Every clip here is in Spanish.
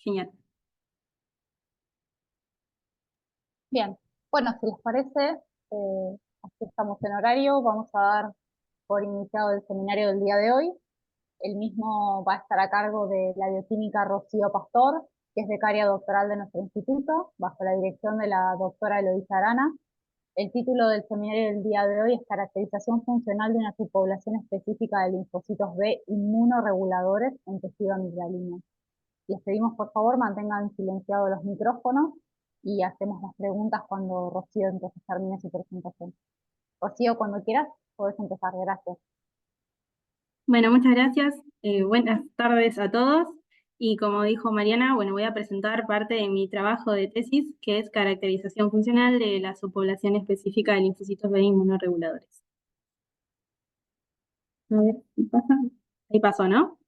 Genial. Bien, bueno, si les parece, aquí estamos en horario, vamos a dar por iniciado el seminario del día de hoy. El mismo va a estar a cargo de la bioquímica Rocío Pastor, que es becaria doctoral de nuestro instituto, bajo la dirección de la doctora Eloísa Arana. El título del seminario del día de hoy es Caracterización funcional de una subpoblación específica de linfocitos B inmunoreguladores en tejido amigdalino. Les pedimos por favor mantengan silenciados los micrófonos y hacemos las preguntas cuando Rocío entonces termine su presentación. Rocío, cuando quieras, puedes empezar. Gracias. Bueno, muchas gracias. Buenas tardes a todos. Y como dijo Mariana, bueno, voy a presentar parte de mi trabajo de tesis, que es caracterización funcional de la subpoblación específica de linfocitos B inmunoreguladores. A ver si pasa. Ahí pasó, ¿no?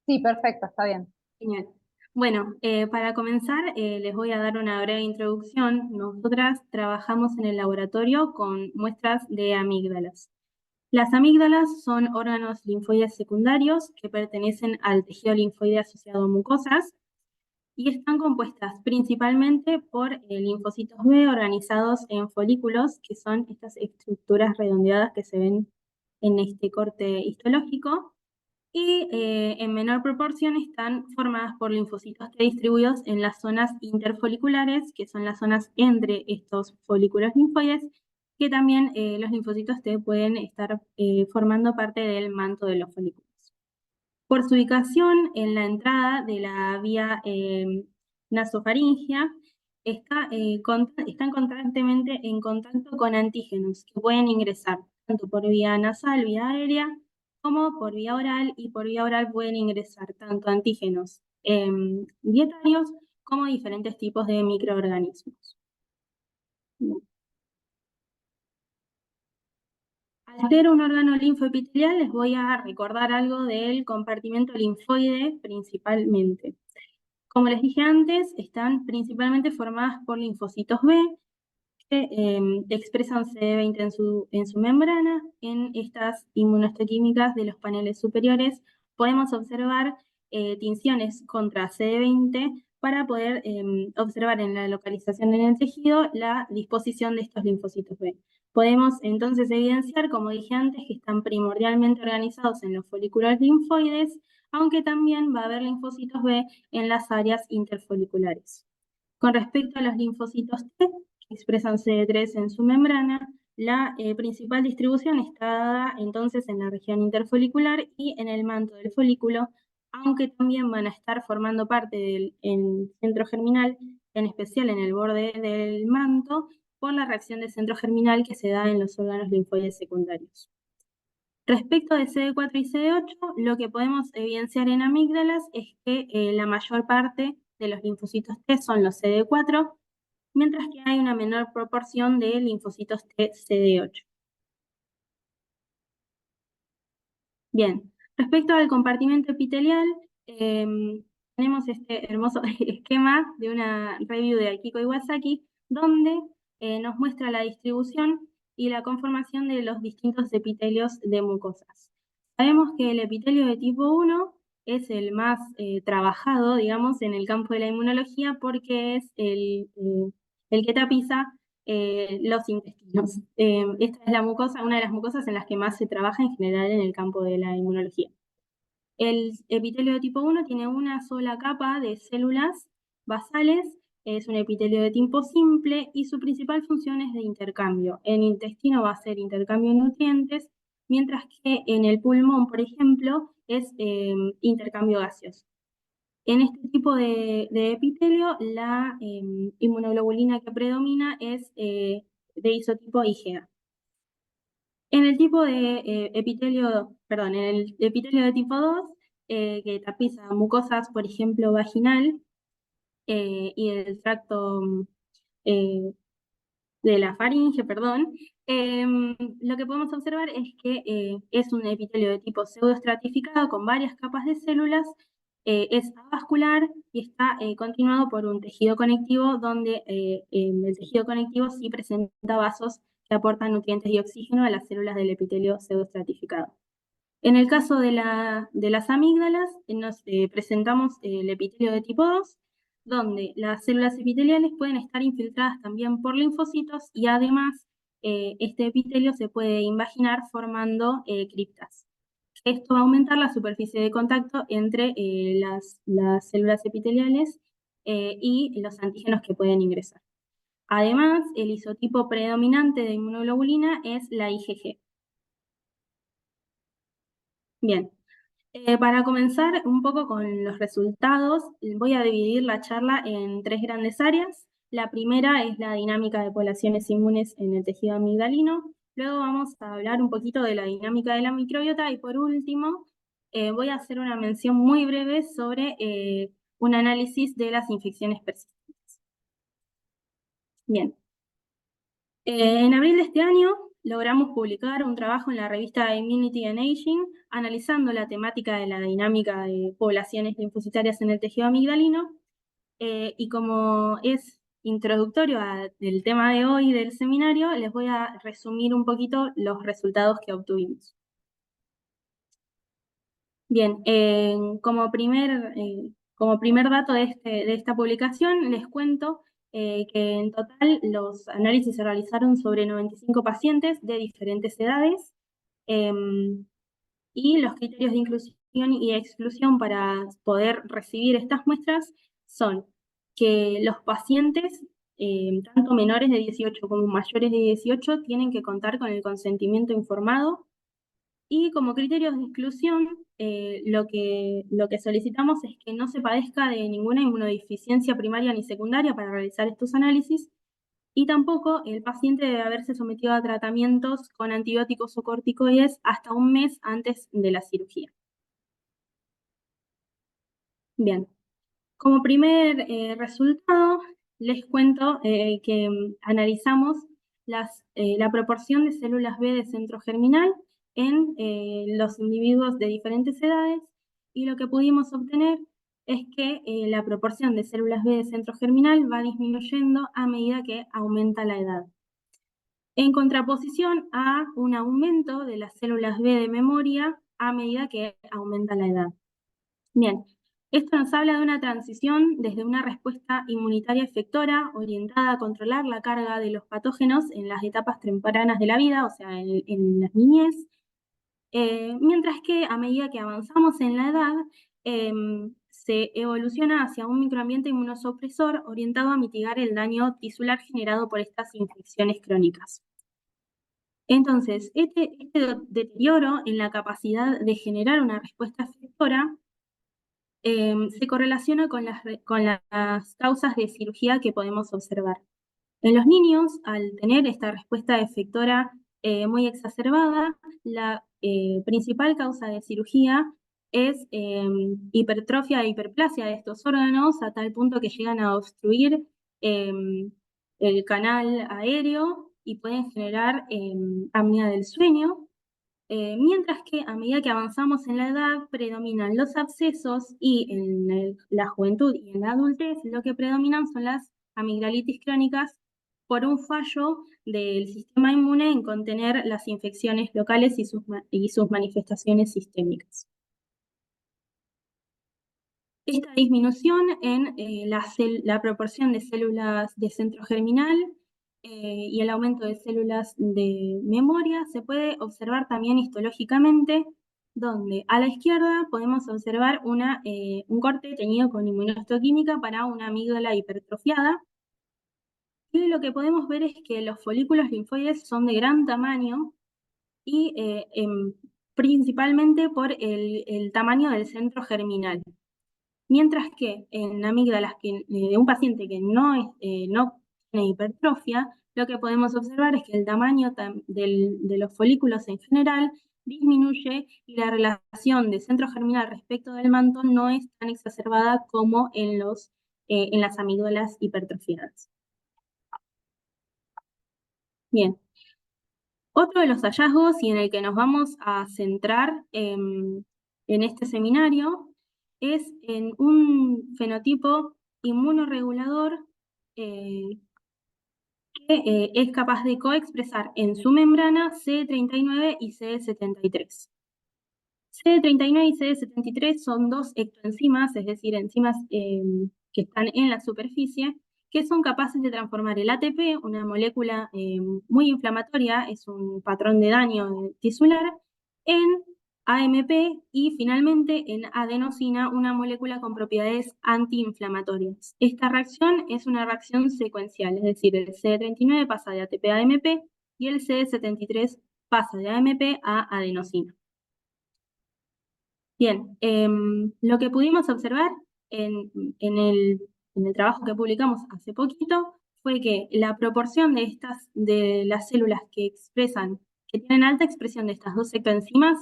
Sí, perfecto, está bien. Genial. Bueno, para comenzar, les voy a dar una breve introducción. Nosotras trabajamos en el laboratorio con muestras de amígdalas. Las amígdalas son órganos linfoides secundarios que pertenecen al tejido linfoide asociado a mucosas y están compuestas principalmente por linfocitos B organizados en folículos, que son estas estructuras redondeadas que se ven en este corte histológico, y en menor proporción están formadas por linfocitos T distribuidos en las zonas interfoliculares, que son las zonas entre estos folículos linfoides, que también los linfocitos T pueden estar formando parte del manto de los folículos. Por su ubicación en la entrada de la vía nasofaringea, están constantemente en contacto con antígenos que pueden ingresar tanto por vía nasal, vía aérea, como por vía oral, y por vía oral pueden ingresar tanto antígenos dietarios como diferentes tipos de microorganismos. Al ser un órgano linfoepitelial, les voy a recordar algo del compartimento linfoide principalmente. Como les dije antes, están principalmente formadas por linfocitos B, que expresan CD20 en su membrana. En estas inmunohistoquímicas de los paneles superiores podemos observar tinciones contra CD20 para poder observar en la localización en el tejido la disposición de estos linfocitos B. Podemos entonces evidenciar, como dije antes, que están primordialmente organizados en los folículos linfoides, aunque también va a haber linfocitos B en las áreas interfoliculares. Con respecto a los linfocitos T, que expresan CD3 en su membrana, la principal distribución está dada entonces en la región interfolicular y en el manto del folículo, aunque también van a estar formando parte del centro germinal, en especial en el borde del manto, por la reacción de centro germinal que se da en los órganos linfoides secundarios. Respecto de CD4 y CD8, lo que podemos evidenciar en amígdalas es que la mayor parte de los linfocitos T son los CD4, mientras que hay una menor proporción de linfocitos T CD8. Bien, respecto al compartimento epitelial, tenemos este hermoso esquema de una review de Akiko Iwasaki, donde nos muestra la distribución y la conformación de los distintos epitelios de mucosas. Sabemos que el epitelio de tipo 1 es el más trabajado, digamos, en el campo de la inmunología porque es el que tapiza los intestinos. Esta es la mucosa, una de las mucosas en las que más se trabaja en general en el campo de la inmunología. El epitelio de tipo 1 tiene una sola capa de células basales, es un epitelio de tipo simple y su principal función es de intercambio. En el intestino va a ser intercambio de nutrientes, mientras que en el pulmón, por ejemplo, es intercambio gaseoso. En este tipo de epitelio, la inmunoglobulina que predomina es de isotipo IgA. En el tipo de en el epitelio de tipo 2, que tapiza mucosas, por ejemplo, vaginal y el tracto eh, de la faringe, perdón, lo que podemos observar es que es un epitelio de tipo pseudoestratificado con varias capas de células, es avascular y está continuado por un tejido conectivo donde el tejido conectivo sí presenta vasos que aportan nutrientes y oxígeno a las células del epitelio pseudoestratificado. En el caso de las amígdalas, nos presentamos el epitelio de tipo 2, donde las células epiteliales pueden estar infiltradas también por linfocitos y además este epitelio se puede invaginar formando criptas. Esto va a aumentar la superficie de contacto entre las células epiteliales y los antígenos que pueden ingresar. Además, el isotipo predominante de inmunoglobulina es la IgG. Bien, para comenzar un poco con los resultados, voy a dividir la charla en tres grandes áreas. La primera es la dinámica de poblaciones inmunes en el tejido amigdalino. Luego vamos a hablar un poquito de la dinámica de la microbiota y por último voy a hacer una mención muy breve sobre un análisis de las infecciones persistentes. Bien, en abril de este año logramos publicar un trabajo en la revista Immunity and Aging analizando la temática de la dinámica de poblaciones linfocitarias en el tejido amigdalino y como es introductorio del tema de hoy del seminario, les voy a resumir un poquito los resultados que obtuvimos. Bien, como primer dato de esta publicación, les cuento que en total los análisis se realizaron sobre 95 pacientes de diferentes edades y los criterios de inclusión y exclusión para poder recibir estas muestras son que los pacientes, tanto menores de 18 como mayores de 18, tienen que contar con el consentimiento informado y como criterios de exclusión, lo que solicitamos es que no se padezca de ninguna inmunodeficiencia primaria ni secundaria para realizar estos análisis, y tampoco el paciente debe haberse sometido a tratamientos con antibióticos o corticoides hasta un mes antes de la cirugía. Bien, como primer resultado, les cuento que analizamos la proporción de células B de centro germinal en los individuos de diferentes edades y lo que pudimos obtener es que la proporción de células B de centro germinal va disminuyendo a medida que aumenta la edad, en contraposición a un aumento de las células B de memoria a medida que aumenta la edad. Bien, esto nos habla de una transición desde una respuesta inmunitaria efectora orientada a controlar la carga de los patógenos en las etapas tempranas de la vida, o sea, en la niñez, mientras que a medida que avanzamos en la edad, se evoluciona hacia un microambiente inmunosupresor orientado a mitigar el daño tisular generado por estas infecciones crónicas. Entonces, este deterioro en la capacidad de generar una respuesta efectora se correlaciona con las causas de cirugía que podemos observar. En los niños, al tener esta respuesta efectora muy exacerbada, la principal causa de cirugía es hipertrofia e hiperplasia de estos órganos, a tal punto que llegan a obstruir el canal aéreo y pueden generar apnea del sueño. Mientras que a medida que avanzamos en la edad, predominan los abscesos y en la juventud y en la adultez lo que predominan son las amigdalitis crónicas por un fallo del sistema inmune en contener las infecciones locales y sus manifestaciones sistémicas. Esta disminución en la proporción de células de centro germinal y el aumento de células de memoria se puede observar también histológicamente, donde a la izquierda podemos observar un corte teñido con inmunohistoquímica para una amígdala hipertrofiada. Y lo que podemos ver es que los folículos linfoides son de gran tamaño y principalmente por el tamaño del centro germinal. Mientras que en amígdalas de un paciente que no tiene hipertrofia, lo que podemos observar es que el tamaño de los folículos en general disminuye y la relación de centro germinal respecto del manto no es tan exacerbada como en las amígdalas hipertrofiadas. Bien, otro de los hallazgos y en el que nos vamos a centrar en este seminario es en un fenotipo inmunoregulador que es capaz de coexpresar en su membrana CD39 y CD73. CD39 y CD73 son dos ectoenzimas, es decir, enzimas que están en la superficie, que son capaces de transformar el ATP, una molécula muy inflamatoria, es un patrón de daño tisular, en AMP y finalmente en adenosina, una molécula con propiedades antiinflamatorias. Esta reacción es una reacción secuencial, es decir, el CD39 pasa de ATP a AMP y el CD73 pasa de AMP a adenosina. Bien, lo que pudimos observar en el trabajo que publicamos hace poquito fue que la proporción de las células que tienen alta expresión de estas dos ectoenzimas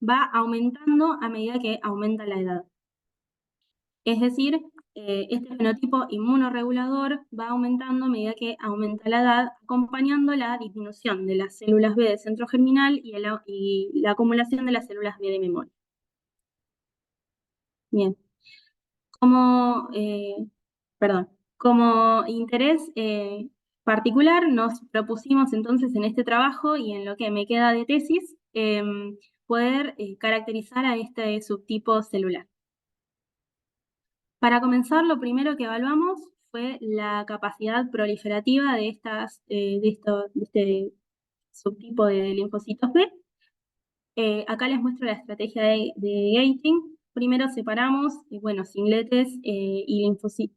va aumentando a medida que aumenta la edad. Es decir, este fenotipo inmunorregulador va aumentando a medida que aumenta la edad, acompañando la disminución de las células B de centro germinal y la acumulación de las células B de memoria. Bien. Como interés particular, nos propusimos entonces en este trabajo y en lo que me queda de tesis, poder caracterizar a este subtipo celular. Para comenzar, lo primero que evaluamos fue la capacidad proliferativa de este subtipo de linfocitos B. Acá les muestro la estrategia de gating. Primero separamos, singletes y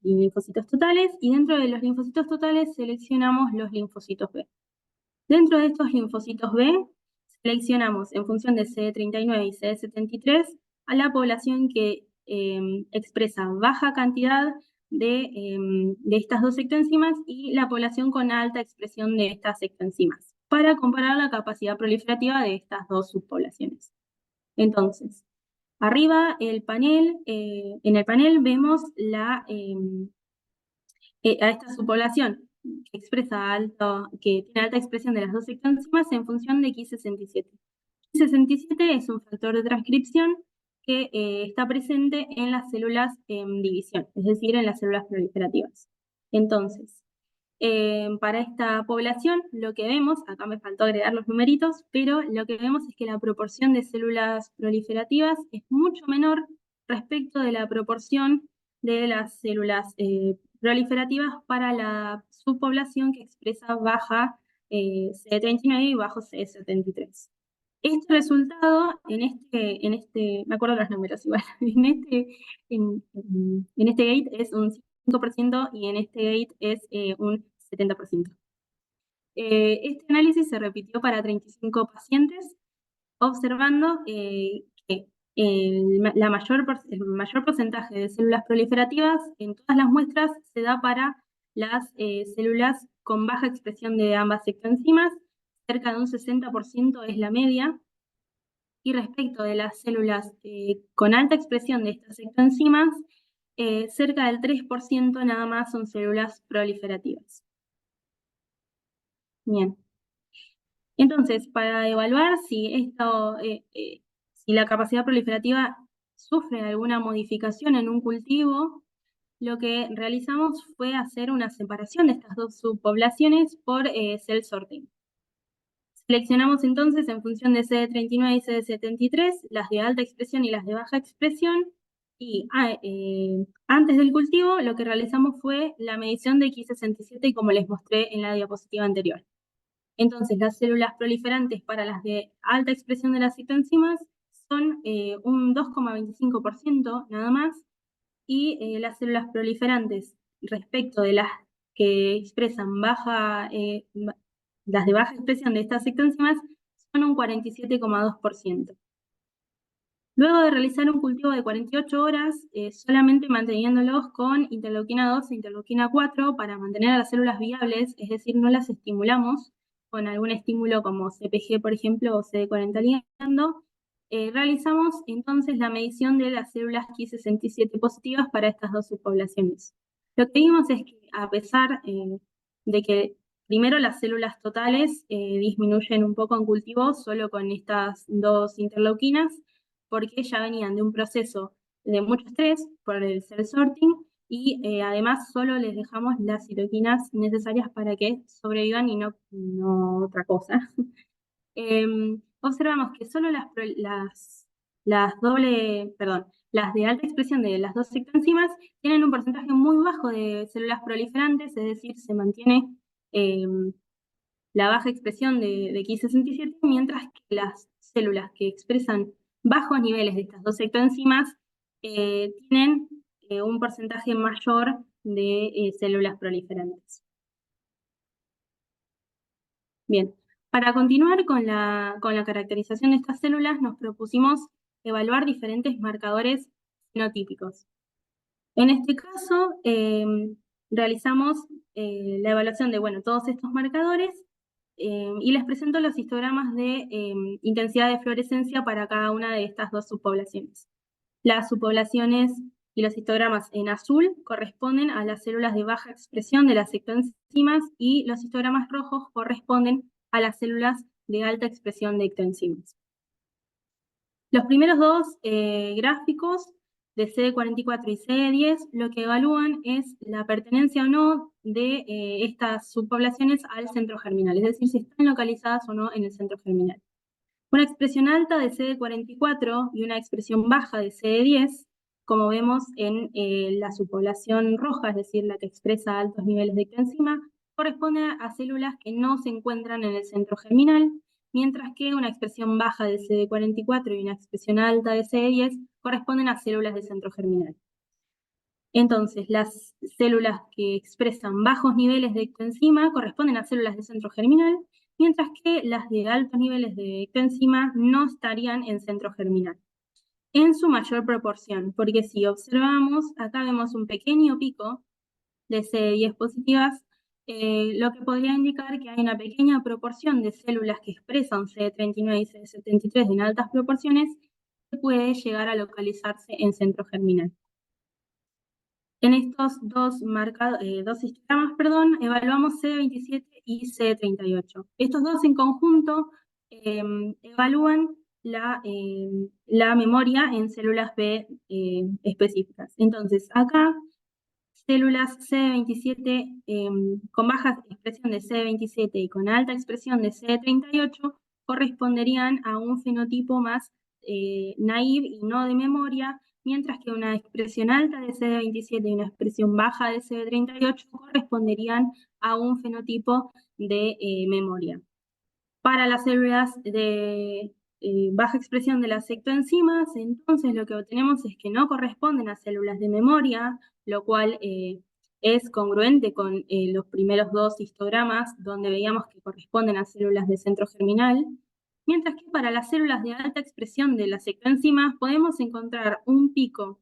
linfocitos totales, y dentro de los linfocitos totales seleccionamos los linfocitos B. Dentro de estos linfocitos B, seleccionamos en función de CD39 y CD73 a la población que expresa baja cantidad de estas dos ectoenzimas y la población con alta expresión de estas ectoenzimas, para comparar la capacidad proliferativa de estas dos subpoblaciones. Entonces, arriba en el panel vemos a esta subpoblación que tiene alta expresión de las dos ectoenzimas en función de Ki67. Ki67 es un factor de transcripción que está presente en las células en división, es decir, en las células proliferativas. Entonces, para esta población, lo que vemos, acá me faltó agregar los numeritos, pero lo que vemos es que la proporción de células proliferativas es mucho menor respecto de la proporción de las células proliferativas para la subpoblación que expresa baja CD39 y bajo CD73. Este resultado, me acuerdo los números igual, en este gate es un 5% y en este gate es un 70%. Este análisis se repitió para 35 pacientes, observando que el mayor porcentaje de células proliferativas en todas las muestras se da para las células con baja expresión de ambas ectoenzimas, cerca de un 60% es la media, y respecto de las células con alta expresión de estas ectoenzimas, cerca del 3% nada más son células proliferativas. Bien. Entonces, para evaluar si la capacidad proliferativa sufre alguna modificación en un cultivo, lo que realizamos fue hacer una separación de estas dos subpoblaciones por cell sorting. Seleccionamos entonces en función de CD39 y CD73 las de alta expresión y las de baja expresión, y antes del cultivo lo que realizamos fue la medición de Ki67 como les mostré en la diapositiva anterior. Entonces, las células proliferantes para las de alta expresión de las citoenzimas son un 2,25% nada más, y las células proliferantes respecto de las que expresan las de baja expresión de estas citoenzimas son un 47,2%. Luego de realizar un cultivo de 48 horas, solamente manteniéndolos con interleuquina 2 e interleuquina 4 para mantener a las células viables, es decir, no las estimulamos con algún estímulo como CpG, por ejemplo, o CD40 ligando, realizamos entonces la medición de las células Ki67 positivas para estas dos subpoblaciones. Lo que vimos es que a pesar de que primero las células totales disminuyen un poco en cultivo solo con estas dos interleuquinas, porque ya venían de un proceso de mucho estrés por el cell sorting, y además solo les dejamos las citoquinas necesarias para que sobrevivan y no Observamos que solo las de alta expresión de las dos sectoenzimas tienen un porcentaje muy bajo de células proliferantes, es decir, se mantiene la baja expresión de Ki67, mientras que las células que expresan bajos niveles de estas dos sectoenzimas tienen un porcentaje mayor de células proliferantes. Bien, para continuar con la caracterización de estas células, nos propusimos evaluar diferentes marcadores fenotípicos. En este caso, realizamos la evaluación de todos estos marcadores y les presento los histogramas de intensidad de fluorescencia para cada una de estas dos subpoblaciones. Las subpoblaciones y los histogramas en azul corresponden a las células de baja expresión de las ectoenzimas y los histogramas rojos corresponden a las células de alta expresión de ectoenzimas. Los primeros dos gráficos de CD44 y CD10 lo que evalúan es la pertenencia o no de estas subpoblaciones al centro germinal, es decir, si están localizadas o no en el centro germinal. Una expresión alta de CD44 y una expresión baja de CD10, como vemos en la subpoblación roja, es decir, la que expresa altos niveles de ectoenzima, corresponde a células que no se encuentran en el centro germinal, mientras que una expresión baja de CD44 y una expresión alta de CD10 corresponden a células de centro germinal. Entonces, las células que expresan bajos niveles de ectoenzima corresponden a células de centro germinal, mientras que las de altos niveles de ectoenzima no estarían en centro germinal, en su mayor proporción, porque si observamos, acá vemos un pequeño pico de CD10 positivas, lo que podría indicar que hay una pequeña proporción de células que expresan CD39 y CD73 en altas proporciones que puede llegar a localizarse en centro germinal. En estos dos histogramas, evaluamos CD27 y CD38. Estos dos en conjunto evalúan la memoria en células B específicas. Entonces, acá, células CD27 con baja expresión de CD27 y con alta expresión de CD38 corresponderían a un fenotipo más naive y no de memoria, mientras que una expresión alta de CD27 y una expresión baja de CD38 corresponderían a un fenotipo de memoria. Para las células de baja expresión de las ectoenzimas, entonces lo que obtenemos es que no corresponden a células de memoria, lo cual es congruente con los primeros dos histogramas, donde veíamos que corresponden a células de centro germinal, mientras que para las células de alta expresión de las ectoenzimas podemos encontrar un pico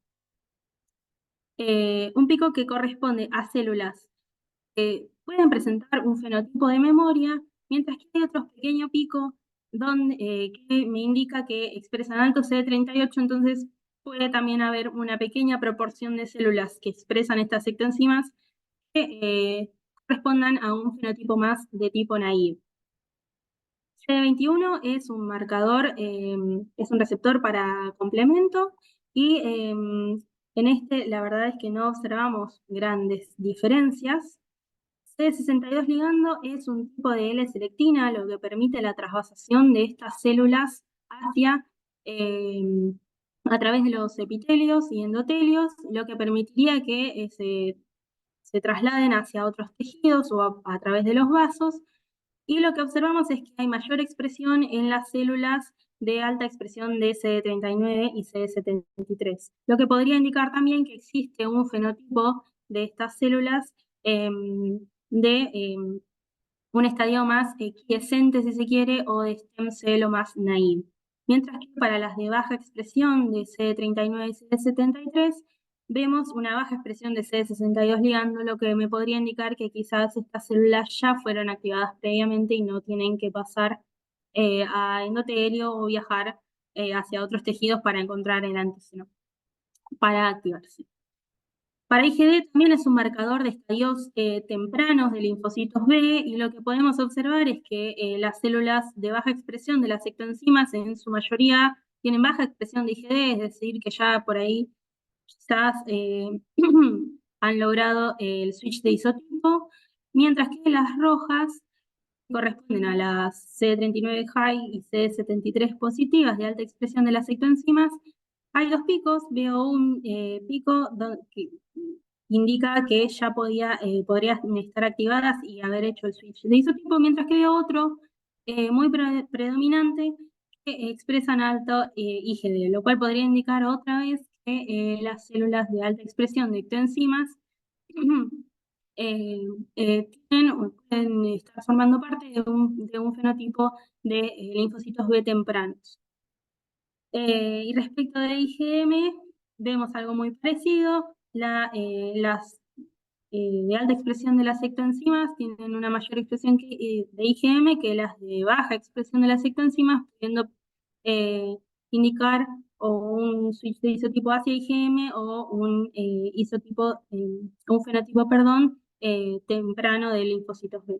que corresponde a células que pueden presentar un fenotipo de memoria, mientras que hay otro pequeño pico que me indica que expresan alto CD38, entonces puede también haber una pequeña proporción de células que expresan estas ectoenzimas que correspondan a un fenotipo más de tipo naive. CD21 es un marcador, es un receptor para complemento y en este la verdad es que no observamos grandes diferencias. CD62 ligando es un tipo de L-selectina, lo que permite la trasvasación de estas células a través de los epitelios y endotelios, lo que permitiría que se trasladen hacia otros tejidos o a través de los vasos. Y lo que observamos es que hay mayor expresión en las células de alta expresión de CD39 y CD73, lo que podría indicar también que existe un fenotipo de estas células de un estadio más quiescente, si se quiere, o de stem cell o más naive. Mientras que para las de baja expresión de CD39 y CD73, vemos una baja expresión de CD62 ligando, lo que me podría indicar que quizás estas células ya fueron activadas previamente y no tienen que pasar a endotelio o viajar hacia otros tejidos para encontrar el antígeno, para activarse. Para IgD también es un marcador de estadios tempranos de linfocitos B, y lo que podemos observar es que las células de baja expresión de las ectoenzimas en su mayoría tienen baja expresión de IgD, es decir, que ya por ahí quizás han logrado el switch de isotipo, mientras que las rojas corresponden a las CD39 high y CD73 positivas de alta expresión de las cectoenzimas, hay dos picos. Veo un pico que indica que ya podrían estar activadas y haber hecho el switch de isotipo, mientras que veo otro muy predominante que expresan alto IgD, lo cual podría indicar otra vez que las células de alta expresión de ectoenzimas pueden estar formando parte de un fenotipo de linfocitos B tempranos. Y respecto de IgM, vemos algo muy parecido. Las de alta expresión de las ectoenzimas tienen una mayor expresión de IgM que las de baja expresión de las ectoenzimas, pudiendo indicar o un switch de isotipo hacia IgM o un un fenotipo, perdón, temprano de linfocitos B.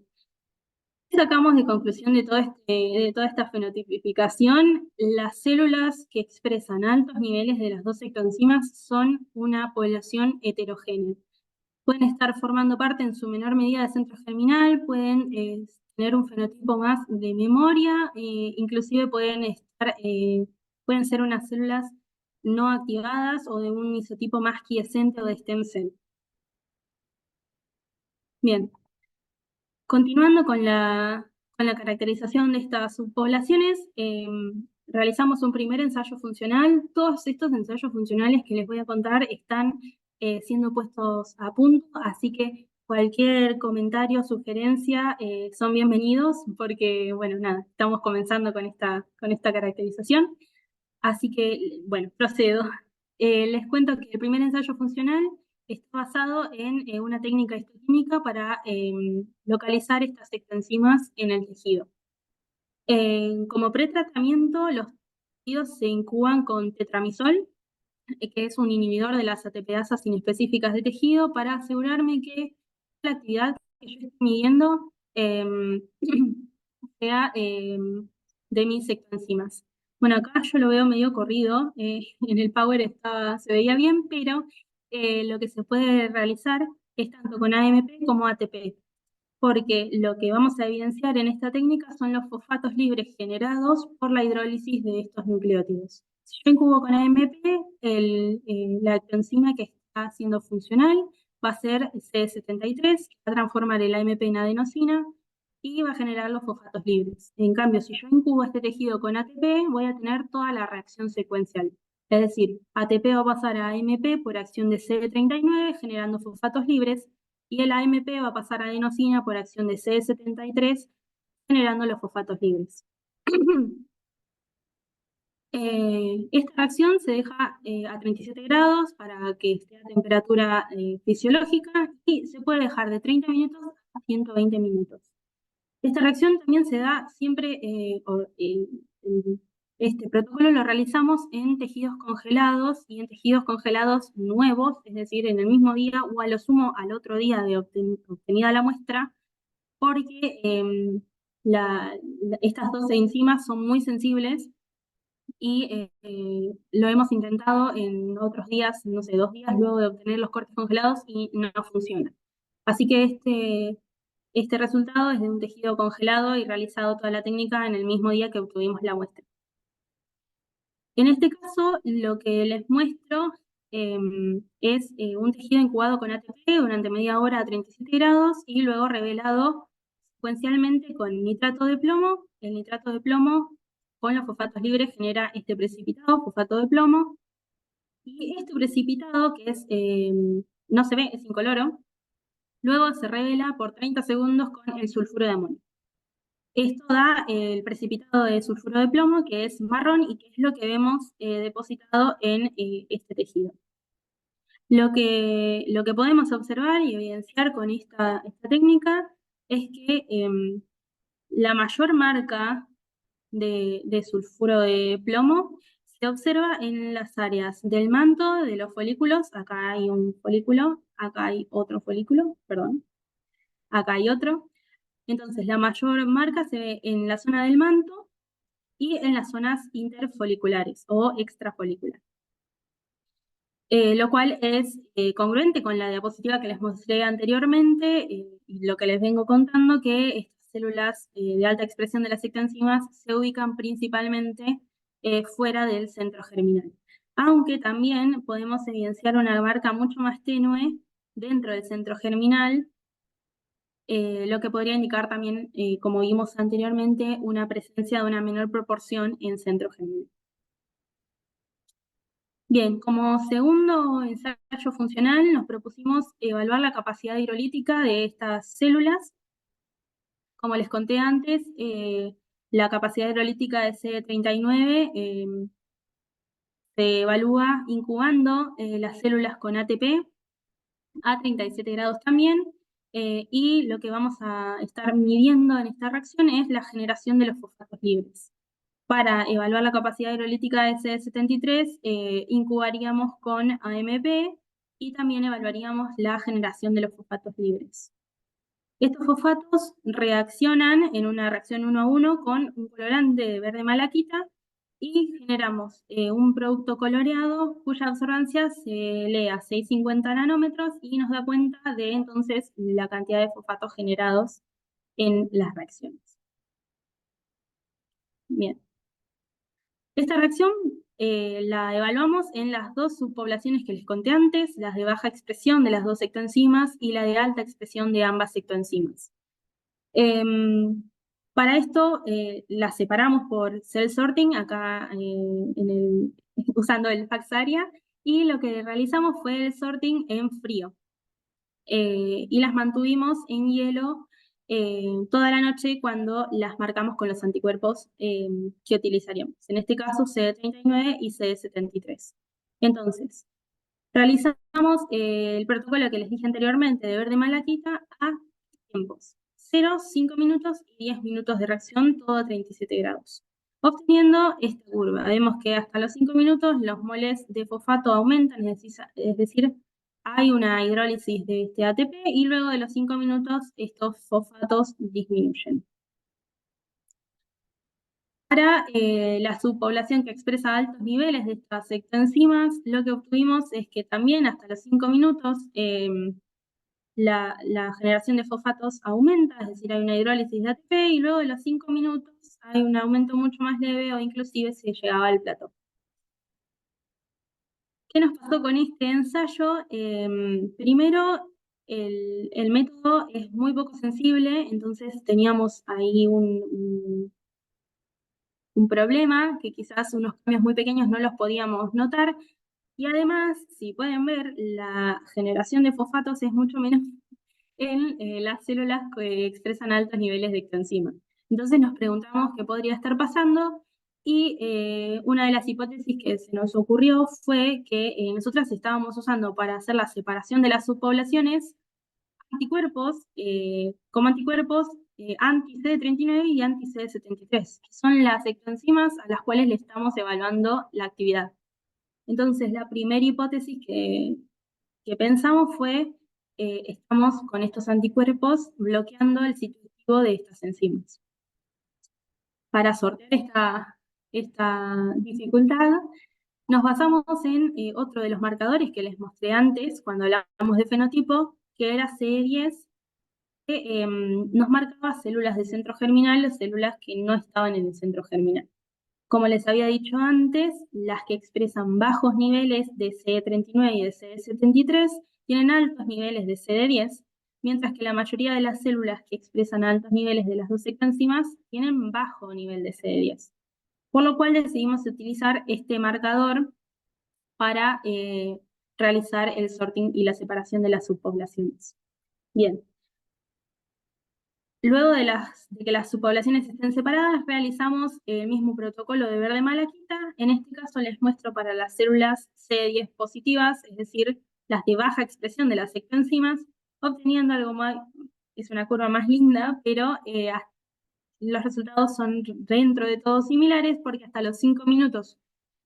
¿Qué sacamos de conclusión de toda esta fenotipificación? Las células que expresan altos niveles de las dos ectoenzimas son una población heterogénea. Pueden estar formando parte en su menor medida de centro germinal, pueden tener un fenotipo más de memoria, inclusive pueden ser unas células no activadas o de un isotipo más quiescente o de stem cell. Bien, continuando con la caracterización de estas subpoblaciones, realizamos un primer ensayo funcional. Todos estos ensayos funcionales que les voy a contar están siendo puestos a punto, así que cualquier comentario o sugerencia son bienvenidos, porque, bueno, nada, estamos comenzando con esta caracterización. Así que, bueno, procedo. Les cuento que el primer ensayo funcional está basado en una técnica histoquímica para localizar estas ectoenzimas en el tejido. Como pretratamiento, los tejidos se incuban con tetramizol, que es un inhibidor de las ATPasas inespecíficas de tejido, para asegurarme que la actividad que yo estoy midiendo sea de mis ectoenzimas. Bueno, acá yo lo veo medio corrido, en el Power se veía bien, pero lo que se puede realizar es tanto con AMP como ATP, porque lo que vamos a evidenciar en esta técnica son los fosfatos libres generados por la hidrólisis de estos nucleótidos. Si yo incubo con AMP, la ectoenzima que está siendo funcional va a ser C73, que va a transformar el AMP en adenosina y va a generar los fosfatos libres. En cambio, si yo incubo este tejido con ATP, voy a tener toda la reacción secuencial. Es decir, ATP va a pasar a AMP por acción de CD39, generando fosfatos libres, y el AMP va a pasar a adenosina por acción de CD73, generando los fosfatos libres. Esta reacción se deja a 37 grados para que esté a temperatura fisiológica, y se puede dejar de 30 minutos a 120 minutos. Esta reacción también se da siempre, este protocolo lo realizamos en tejidos congelados y en tejidos congelados nuevos, es decir, en el mismo día o a lo sumo al otro día de obtenida la muestra, porque estas dos enzimas son muy sensibles y lo hemos intentado en otros días, no sé, 2 días luego de obtener los cortes congelados y no funciona. Así que este resultado es de un tejido congelado y realizado toda la técnica en el mismo día que obtuvimos la muestra. En este caso, lo que les muestro es un tejido incubado con ATP durante media hora a 37 grados y luego revelado secuencialmente con nitrato de plomo. El nitrato de plomo con los fosfatos libres genera este precipitado, fosfato de plomo, y este precipitado, que no se ve, es incoloro, luego se revela por 30 segundos con el sulfuro de amonio. Esto da el precipitado de sulfuro de plomo, que es marrón y que es lo que vemos depositado en este tejido. Lo que podemos observar y evidenciar con esta técnica es que la mayor marca de sulfuro de plomo se observa en las áreas del manto, de los folículos. Acá hay un folículo, acá hay otro folículo, perdón, acá hay otro. Entonces, la mayor marca se ve en la zona del manto y en las zonas interfoliculares o extrafoliculares. Lo cual es congruente con la diapositiva que les mostré anteriormente y lo que les vengo contando, que estas células de alta expresión de las ectoenzimas se ubican principalmente fuera del centro germinal. Aunque también podemos evidenciar una marca mucho más tenue dentro del centro germinal, lo que podría indicar también, como vimos anteriormente, una presencia de una menor proporción en centro germinal. Bien, como segundo ensayo funcional nos propusimos evaluar la capacidad hidrolítica de estas células. Como les conté antes, la capacidad hidrolítica de CD39 se evalúa incubando las células con ATP a 37 grados también, y lo que vamos a estar midiendo en esta reacción es la generación de los fosfatos libres. Para evaluar la capacidad hidrolítica de CD73, incubaríamos con AMP y también evaluaríamos la generación de los fosfatos libres. Estos fosfatos reaccionan en una reacción 1 a 1 con un colorante de verde malaquita y generamos un producto coloreado cuya absorbancia se lee a 650 nanómetros y nos da cuenta de entonces la cantidad de fosfatos generados en las reacciones. Bien. Esta reacción la evaluamos en las dos subpoblaciones que les conté antes, las de baja expresión de las dos ectoenzimas y la de alta expresión de ambas ectoenzimas. Para esto las separamos por cell sorting, acá usando el FACSARIA, y lo que realizamos fue el sorting en frío. Y las mantuvimos en hielo toda la noche cuando las marcamos con los anticuerpos que utilizaríamos. En este caso, CD39 y CD73. Entonces, realizamos el protocolo que les dije anteriormente de verde malaquita a tiempos. 0, 5 minutos y 10 minutos de reacción, todo a 37 grados. Obteniendo esta curva, vemos que hasta los 5 minutos los moles de fosfato aumentan, es decir, hay una hidrólisis de este ATP y luego de los 5 minutos estos fosfatos disminuyen. Para la subpoblación que expresa altos niveles de estas ectoenzimas, lo que obtuvimos es que también hasta los 5 minutos la generación de fosfatos aumenta, es decir, hay una hidrólisis de ATP y luego de los 5 minutos hay un aumento mucho más leve o inclusive se llegaba al plató. ¿Qué nos pasó con este ensayo? Primero, el método es muy poco sensible, entonces teníamos ahí un problema, que quizás unos cambios muy pequeños no los podíamos notar, y además, si pueden ver, la generación de fosfatos es mucho menos en las células que expresan altos niveles de ectoenzima. Entonces nos preguntamos qué podría estar pasando y una de las hipótesis que se nos ocurrió fue que nosotras estábamos usando para hacer la separación de las subpoblaciones anticuerpos, como anticuerpos anti-CD39 y anti-CD73, que son las ectoenzimas a las cuales le estamos evaluando la actividad. Entonces, la primera hipótesis que pensamos fue, estamos con estos anticuerpos bloqueando el sitio activo de estas enzimas. Para sortear esta dificultad, nos basamos en otro de los marcadores que les mostré antes cuando hablamos de fenotipo, que era CD10, que nos marcaba células de centro germinal, células que no estaban en el centro germinal. Como les había dicho antes, las que expresan bajos niveles de CD39 y de CD73 tienen altos niveles de CD10, mientras que la mayoría de las células que expresan altos niveles de las dos ectoenzimas tienen bajo nivel de CD10. Por lo cual decidimos utilizar este marcador para realizar el sorting y la separación de las subpoblaciones. Bien. Luego de que las subpoblaciones estén separadas, realizamos el mismo protocolo de verde malaquita. En este caso les muestro para las células CD10 positivas, es decir, las de baja expresión de las ectoenzimas, obteniendo algo más, es una curva más linda, pero los resultados son dentro de todo similares porque hasta los 5 minutos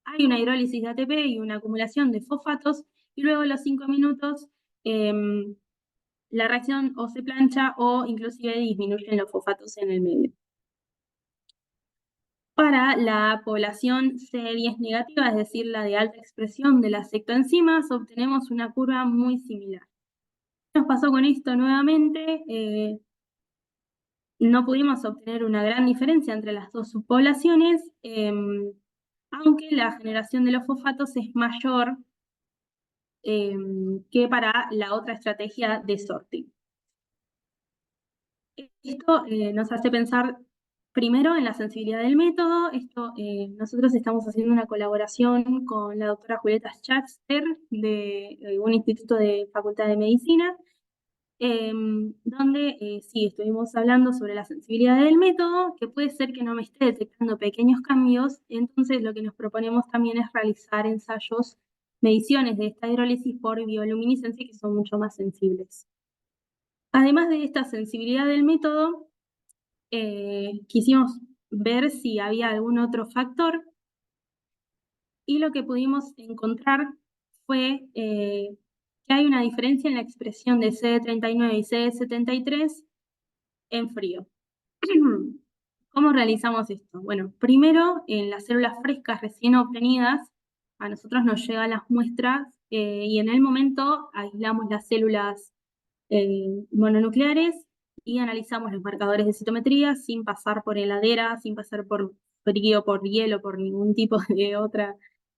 hay una hidrólisis de ATP y una acumulación de fosfatos, y luego de los 5 minutos la reacción o se plancha o inclusive disminuyen los fosfatos en el medio. Para la población CD10 negativa, es decir, la de alta expresión de las ectoenzimas, obtenemos una curva muy similar. ¿Qué nos pasó con esto nuevamente? no pudimos obtener una gran diferencia entre las dos subpoblaciones, aunque la generación de los fosfatos es mayor que para la otra estrategia de sorting. Esto nos hace pensar primero en la sensibilidad del método. Nosotros estamos haciendo una colaboración con la doctora Julieta Schatzter de un instituto de Facultad de Medicina, donde sí estuvimos hablando sobre la sensibilidad del método, que puede ser que no me esté detectando pequeños cambios. Entonces lo que nos proponemos también es realizar ensayos, mediciones de esta hidrólisis por bioluminiscencia, que son mucho más sensibles. Además de esta sensibilidad del método, quisimos ver si había algún otro factor, y lo que pudimos encontrar fue que hay una diferencia en la expresión de CD39 y CD73 en frío. ¿Cómo realizamos esto? Bueno, primero, en las células frescas recién obtenidas, a nosotros nos llegan las muestras y en el momento aislamos las células mononucleares y analizamos los marcadores de citometría sin pasar por heladera, sin pasar por frío, por hielo, por ningún tipo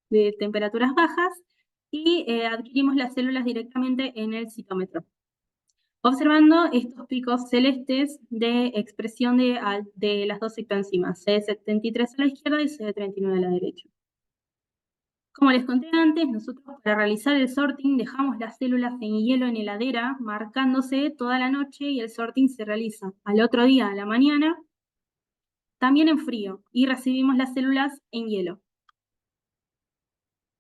de temperaturas bajas, y adquirimos las células directamente en el citómetro, observando estos picos celestes de expresión de las dos ectoenzimas, CD73 a la izquierda y CD39 a la derecha. Como les conté antes, nosotros para realizar el sorting dejamos las células en hielo en heladera, marcándose toda la noche, y el sorting se realiza al otro día a la mañana, también en frío, y recibimos las células en hielo.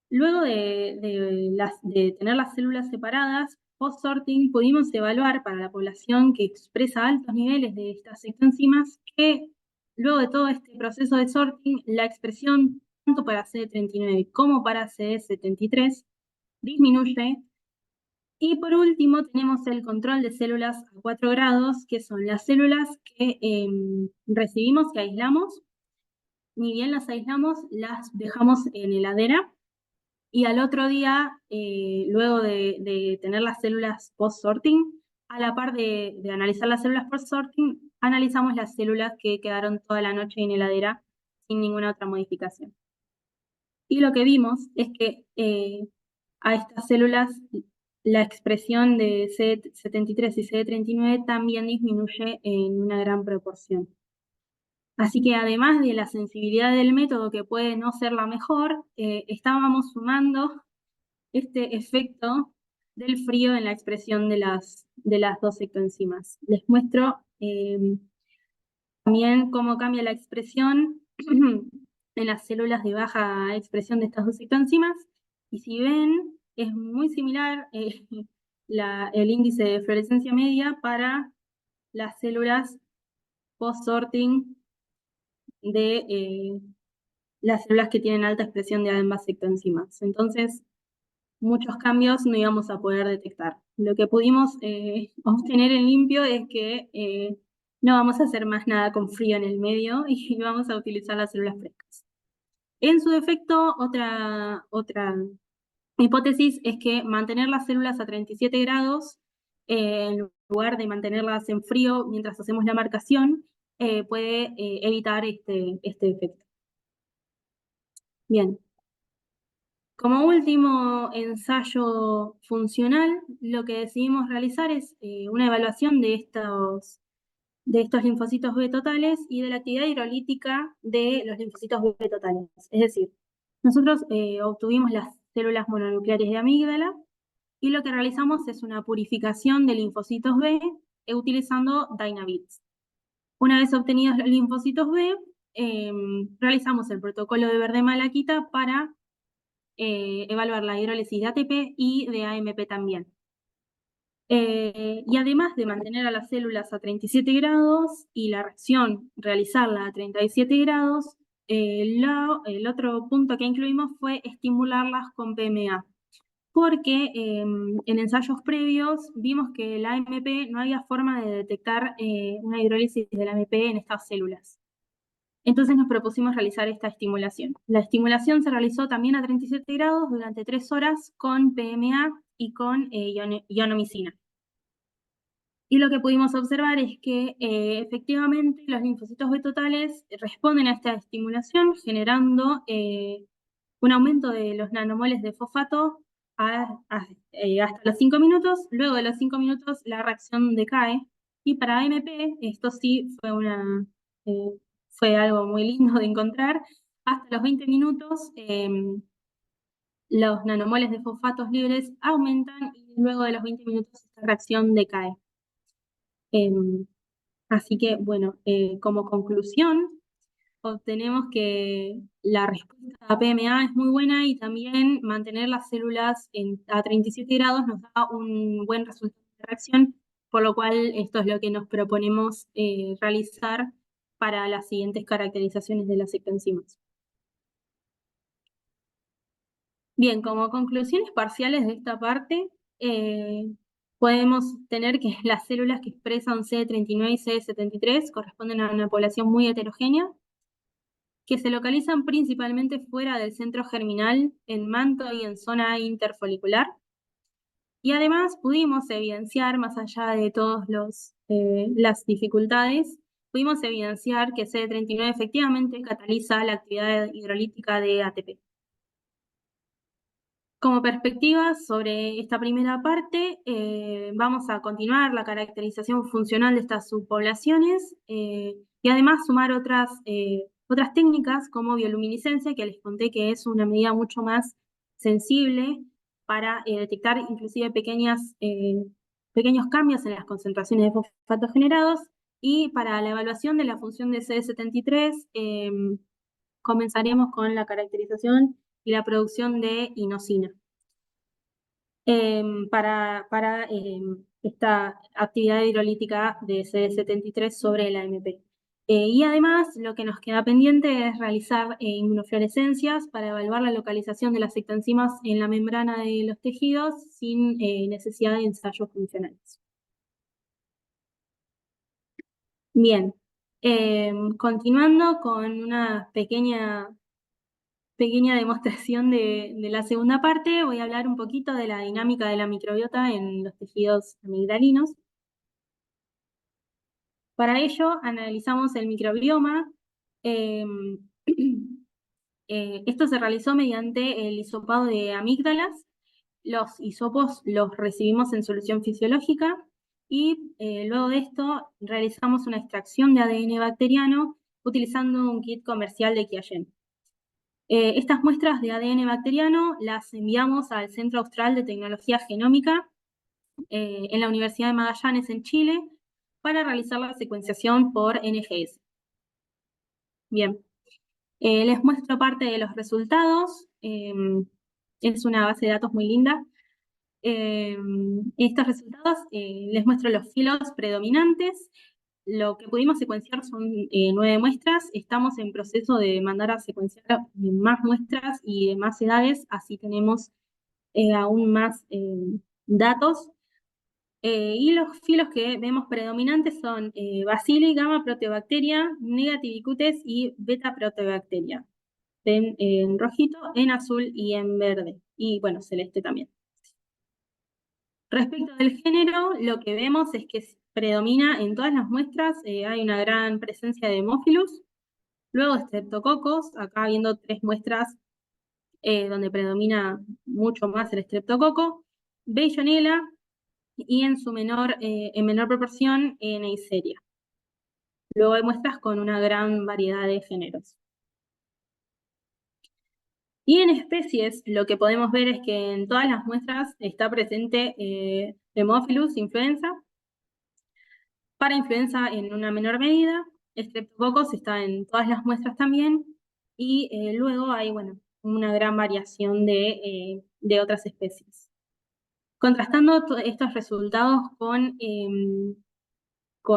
Luego de tener las células separadas, post-sorting pudimos evaluar para la población que expresa altos niveles de estas ectoenzimas que luego de todo este proceso de sorting, la expresión tanto para CD39 como para CD73 disminuye. Y por último tenemos el control de células a 4 grados, que son las células que recibimos, que aislamos. Ni bien las aislamos, las dejamos en heladera, y al otro día, luego de tener las células post-sorting, a la par de analizar las células post-sorting, analizamos las células que quedaron toda la noche en heladera sin ninguna otra modificación. Y lo que vimos es que a estas células la expresión de CD73 y CD39 también disminuye en una gran proporción. Así que además de la sensibilidad del método, que puede no ser la mejor, estábamos sumando este efecto del frío en la expresión de las dos ectoenzimas. Les muestro también cómo cambia la expresión en las células de baja expresión de estas dos ectoenzimas, y si ven, es muy similar el índice de fluorescencia media para las células post-sorting de las células que tienen alta expresión de ambas ectoenzimas. Entonces, muchos cambios no íbamos a poder detectar. Lo que pudimos obtener en limpio es que no vamos a hacer más nada con frío en el medio y vamos a utilizar las células frescas. En su defecto, otra hipótesis es que mantener las células a 37 grados en lugar de mantenerlas en frío mientras hacemos la marcación puede evitar este efecto. Bien. Como último ensayo funcional, lo que decidimos realizar es una evaluación de estos linfocitos B totales y de la actividad hidrolítica de los linfocitos B totales. Es decir, nosotros obtuvimos las células mononucleares de amígdala y lo que realizamos es una purificación de linfocitos B utilizando Dynavits. Una vez obtenidos los linfocitos B, realizamos el protocolo de Verde-Malaquita para evaluar la hidrólisis de ATP y de AMP también. Y además de mantener a las células a 37 grados y la reacción realizarla a 37 grados, el otro punto que incluimos fue estimularlas con PMA, porque en ensayos previos vimos que la AMP no había forma de detectar una hidrólisis de la AMP en estas células. Entonces nos propusimos realizar esta estimulación. La estimulación se realizó también a 37 grados durante 3 horas con PMA y con ionomicina. Y lo que pudimos observar es que efectivamente los linfocitos B totales responden a esta estimulación generando un aumento de los nanomoles de fosfato hasta los 5 minutos. Luego de los 5 minutos la reacción decae. Y para AMP esto sí fue algo muy lindo de encontrar. Hasta los 20 minutos los nanomoles de fosfatos libres aumentan y luego de los 20 minutos esta reacción decae. Así que, bueno, como conclusión, obtenemos que la respuesta a PMA es muy buena y también mantener las células a 37 grados nos da un buen resultado de reacción, por lo cual esto es lo que nos proponemos realizar para las siguientes caracterizaciones de las ectoenzimas. Bien, como conclusiones parciales de esta parte, podemos tener que las células que expresan CD39 y CD73 corresponden a una población muy heterogénea, que se localizan principalmente fuera del centro germinal, en manto y en zona interfolicular. Y además pudimos evidenciar, más allá de todas las dificultades, pudimos evidenciar que CD39 efectivamente cataliza la actividad hidrolítica de ATP. Como perspectiva sobre esta primera parte, vamos a continuar la caracterización funcional de estas subpoblaciones y además sumar otras técnicas como bioluminiscencia, que les conté que es una medida mucho más sensible para detectar inclusive pequeños cambios en las concentraciones de fosfatos generados. Y para la evaluación de la función de CD73, comenzaremos con la caracterización y la producción de inosina para esta actividad hidrolítica de CD73 sobre el AMP. Y además, lo que nos queda pendiente es realizar inmunofluorescencias para evaluar la localización de las ectoenzimas en la membrana de los tejidos sin necesidad de ensayos funcionales. Bien, continuando con una pequeña demostración de la segunda parte, voy a hablar un poquito de la dinámica de la microbiota en los tejidos amigdalinos. Para ello, analizamos el microbioma. Esto se realizó mediante el hisopado de amígdalas. Los hisopos los recibimos en solución fisiológica y luego de esto realizamos una extracción de ADN bacteriano utilizando un kit comercial de Qiagen. Estas muestras de ADN bacteriano las enviamos al Centro Austral de Tecnología Genómica en la Universidad de Magallanes, en Chile, para realizar la secuenciación por NGS. Bien, les muestro parte de los resultados. Es una base de datos muy linda. Estos resultados les muestro los filos predominantes. Lo que pudimos secuenciar son 9 muestras. Estamos en proceso de mandar a secuenciar más muestras y de más edades, así tenemos aún más datos. Y los filos que vemos predominantes son Bacilli, Gamma proteobacteria, Negativicutes y Beta proteobacteria. Ven en rojito, en azul y en verde. Y bueno, celeste también. Respecto del género, lo que vemos es que predomina en todas las muestras, hay una gran presencia de Haemophilus, luego Streptococcus, acá viendo 3 muestras donde predomina mucho más el Streptococo, Bayonella y en menor proporción Neisseria. Luego hay muestras con una gran variedad de géneros. Y en especies, lo que podemos ver es que en todas las muestras está presente Haemophilus influenza. Para influenza en una menor medida, Streptococcus está en todas las muestras también, y luego hay, bueno, una gran variación de otras especies. Contrastando estos resultados con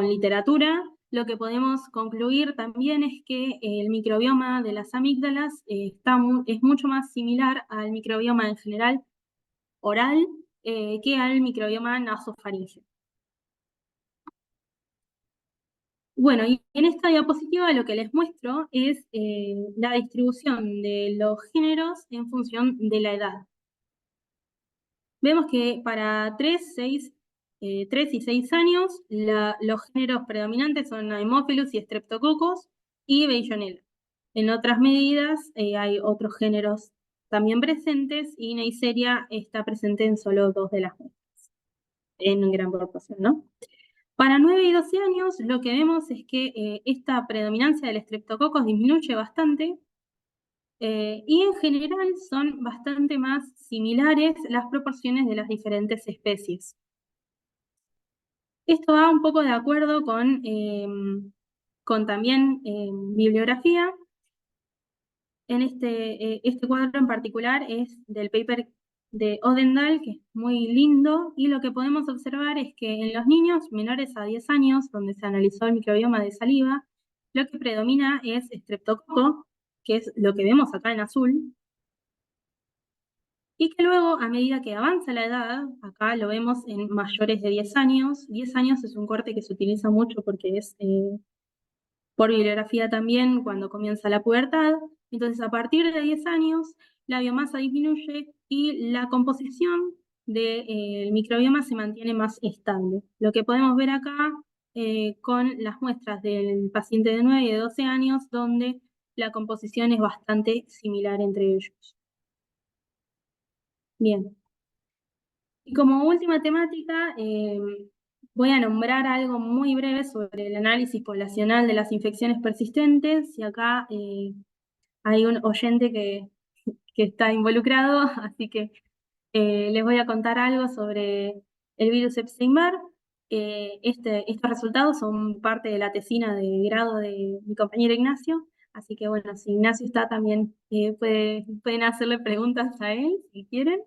literatura, lo que podemos concluir también es que el microbioma de las amígdalas es mucho más similar al microbioma en general oral que al microbioma nasofaríngeo. Bueno, y en esta diapositiva lo que les muestro es la distribución de los géneros en función de la edad. Vemos que para 3, 6 3 y 6 años, los géneros predominantes son Haemophilus y Streptococcus y Bayonella. En otras medidas hay otros géneros también presentes y Neisseria está presente en solo 2 de las muestras, en gran proporción, ¿no? Para 9 y 12 años lo que vemos es que esta predominancia del Streptococcus disminuye bastante y en general son bastante más similares las proporciones de las diferentes especies. Esto va un poco de acuerdo con también bibliografía. En este cuadro en particular es del paper de Odendahl, que es muy lindo, y lo que podemos observar es que en los niños menores a 10 años, donde se analizó el microbioma de saliva, lo que predomina es estreptococo, que es lo que vemos acá en azul, y que luego, a medida que avanza la edad, acá lo vemos en mayores de 10 años. 10 años es un corte que se utiliza mucho porque es por bibliografía también cuando comienza la pubertad. Entonces, a partir de 10 años, la biomasa disminuye y la composición del microbioma se mantiene más estable. Lo que podemos ver acá con las muestras del paciente de 9 y de 12 años, donde la composición es bastante similar entre ellos. Bien. Y como última temática, voy a nombrar algo muy breve sobre el análisis poblacional de las infecciones persistentes. Y acá hay un oyente que está involucrado, así que les voy a contar algo sobre el virus Epstein-Barr. Estos resultados son parte de la tesina de grado de mi compañero Ignacio, así que bueno, si Ignacio está también, pueden hacerle preguntas a él si quieren.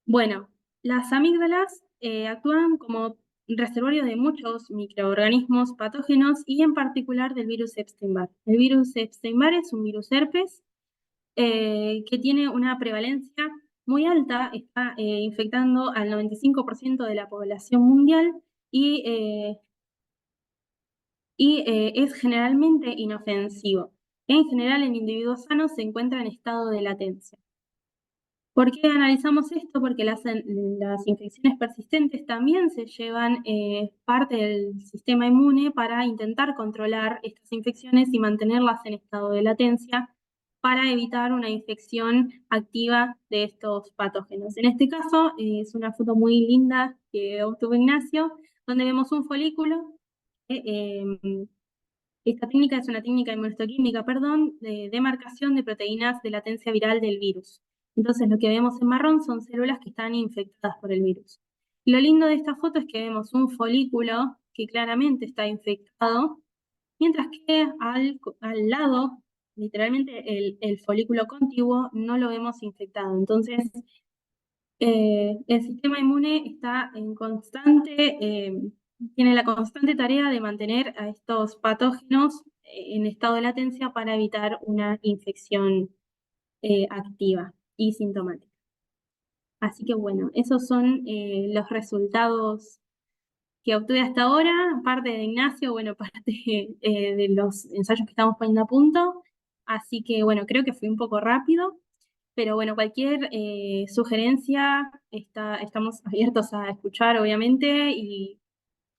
Bueno, las amígdalas actúan como reservorios de muchos microorganismos patógenos y en particular del virus Epstein-Barr. El virus Epstein-Barr es un virus herpes que tiene una prevalencia muy alta, está infectando al 95% de la población mundial y es generalmente inofensivo. En general, en individuos sanos se encuentra en estado de latencia. ¿Por qué analizamos esto? Porque las infecciones persistentes también se llevan parte del sistema inmune para intentar controlar estas infecciones y mantenerlas en estado de latencia para evitar una infección activa de estos patógenos. En este caso es una foto muy linda que obtuvo Ignacio, donde vemos un folículo. Esta técnica es una técnica inmunohistoquímica, perdón, de marcación de proteínas de latencia viral del virus. Entonces lo que vemos en marrón son células que están infectadas por el virus. Lo lindo de esta foto es que vemos un folículo que claramente está infectado, mientras que al lado, literalmente el folículo contiguo, no lo vemos infectado. Entonces, el sistema inmune está en tiene la constante tarea de mantener a estos patógenos en estado de latencia para evitar una infección activa y sintomática. Así que bueno, esos son los resultados que obtuve hasta ahora, parte de Ignacio, bueno, parte de los ensayos que estamos poniendo a punto. Así que bueno, creo que fui un poco rápido. Pero bueno, cualquier sugerencia estamos abiertos a escuchar, obviamente, y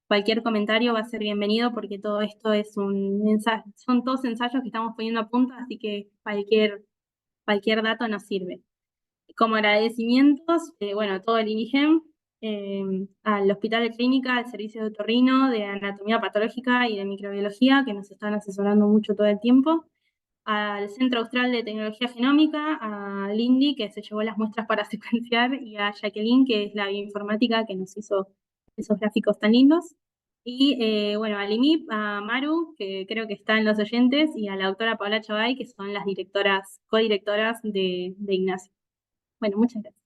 cualquier comentario va a ser bienvenido porque todo esto es un ensayo, son todos ensayos que estamos poniendo a punto, así que cualquier dato nos sirve. Como agradecimientos, bueno, todo el INIGEM, al Hospital de Clínica, al Servicio de Otorrino, de Anatomía Patológica y de Microbiología, que nos están asesorando mucho todo el tiempo, al Centro Austral de Tecnología Genómica, a Lindy, que se llevó las muestras para secuenciar, y a Jacqueline, que es la bioinformática que nos hizo esos gráficos tan lindos. Y bueno, al IMIP, a Maru, que creo que está en los oyentes, y a la doctora Paola Chavay, que son las codirectoras de Ignacio. Bueno, muchas gracias.